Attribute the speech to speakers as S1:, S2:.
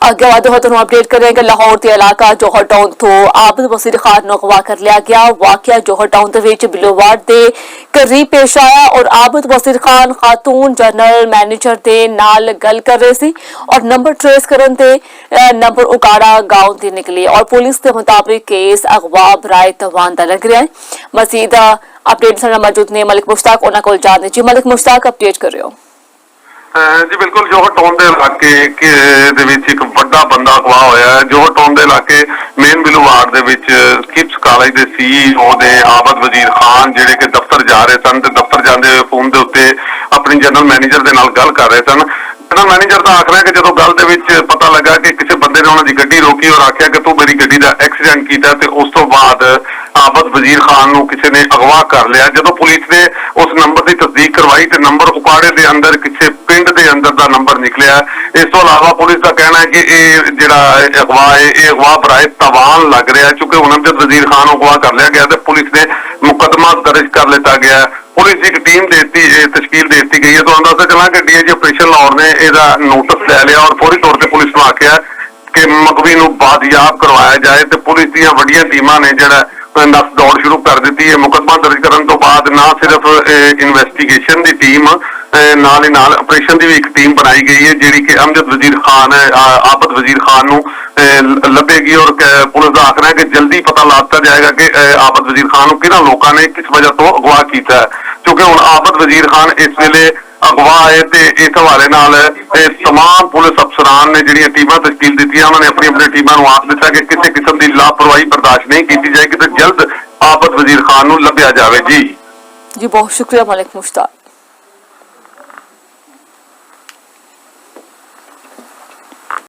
S1: ਅੱਗੇ ਵਾਧਾ ਹੋ ਤੁਹਾਨੂੰ ਅਪਡੇਟ ਕਰਾਂਗੇ। ਲਾਹੌਰ ਦੇ ਇਲਾਕਾ ਜੋਹਰ ਟਾਊਨ ਤੋਂ ਆਬਦ ਵਜ਼ੀਰ ਖਾਨ ਨੂੰ ਅਗਵਾ ਕਰ ਲਿਆ ਗਿਆ। ਵਾਕਿਆ ਜੋਹਰ ਟਾਊਨ ਦੇ ਵਿੱਚ ਬਿਲੋਵਾਰਡ ਦੇ ਕਰੀਬ ਪੇਸ਼ ਆਇਆ ਔਰ ਆਬਦ ਵਜ਼ੀਰ ਖਾਨ ਖਾਤੂਨ ਜਨਰਲ ਮੈਨੇਜਰ ਦੇ ਨਾਲ ਗੱਲ ਕਰ ਰਹੇ ਸੀ ਔਰ ਨੰਬਰ ट्रेस ਕਰਨ ਤੇ ਨੰਬਰ ਉਕਾੜਾ गांव ਦੀ ਨਿਕਲੀ ਔਰ ਪੁਲਿਸ ਦੇ ਮੁਤਾबिक केस अगवा बराए तवान का लग रहा है। मजीद अपडेट साडा मौजूद ने मलिक मुश्ताक उन्हां कोल जाणदे जी। मलिक मुश्ताक अपडेट करियो
S2: जी। बिल्कुल जोहर टाउन के इलाके एक बड़ा बंदा अगवा होया है। जोहर टाउन के इलाके मेन बिलू वार्ड किप्स कॉलेज के CEO ने आबद वजीर खान जिहड़े कि दफ्तर जा रहे सन ते दफ्तर जाते हुए फोन के उत्ते अपनी जनरल मैनेजर के नाल गल कर रहे सन। जनरल मैनेजर का आखना है कि जो गल के पता लगा कि किसी बंदे ने उन्होंने गड्डी रोकी और आख्या कि तू मेरी गड्डी का एक्सीडेंट किया ते उस तो बाद आबद वजीर खान नूं किसी ने अगवा कर लिया। जो पुलिस ने उस नंबर की तस्दीक करवाई तो नंबर उकाड़े के अंदर किसी पिंड के अंदर का नंबर निकलिया। इस तो अलावा पुलिस का कहना है कि जिहड़ा अगवा है ये अगवा बराए तवान लग रहा है। चूंकि हुण जब वजीर खान अगवा कर लिया गया तो पुलिस ने मुकदमा दर्ज कर लिया गया। पुलिस की एक टीम तश्कील दे दी गई है। तो अंदाजा चला कि DIG ऑपरेशन लाहौर ने इसका नोटिस लै लिया और फौरी तौर पर पुलिस को आख्या कि मगवी नूं बाजियाब करवाया जाए। तो पुलिस दी वड्डियां टीमां ने जिहड़ा नस दौड़ शुरू कर दी है। मुकदमा दर्ज करने तो बाद ना सिर्फ इन्वेस्टिगेशन की टीम नाल ही नाल ऑपरेशन की भी एक टीम बनाई गई है जिहड़ी कि अमजद वजीर खान आबद वजीर खान नूं लभेगी और पुलिस का आखना है कि जल्दी पता ला दिता जाएगा कि आबद वजीर खान नूं किन्हां लोकां ने किस वजह तो अगवा किया है। क्योंकि हुण आबद वजीर खान इस वेले अगवा है तो इस हवाले नाल तमाम पुलिस अफसरान ने जिहड़ियां टीमां तश्कील दी उन्होंने अपनी अपनी टीमां नूं आख दिता कि किसी किस्म की लापरवाही बर्दाश्त नहीं की जाएगी तो जल्द आबद वजीर खान नूं लभ्या जावे। जी
S1: बहुत शुक्रिया मलिक मुश्ताक।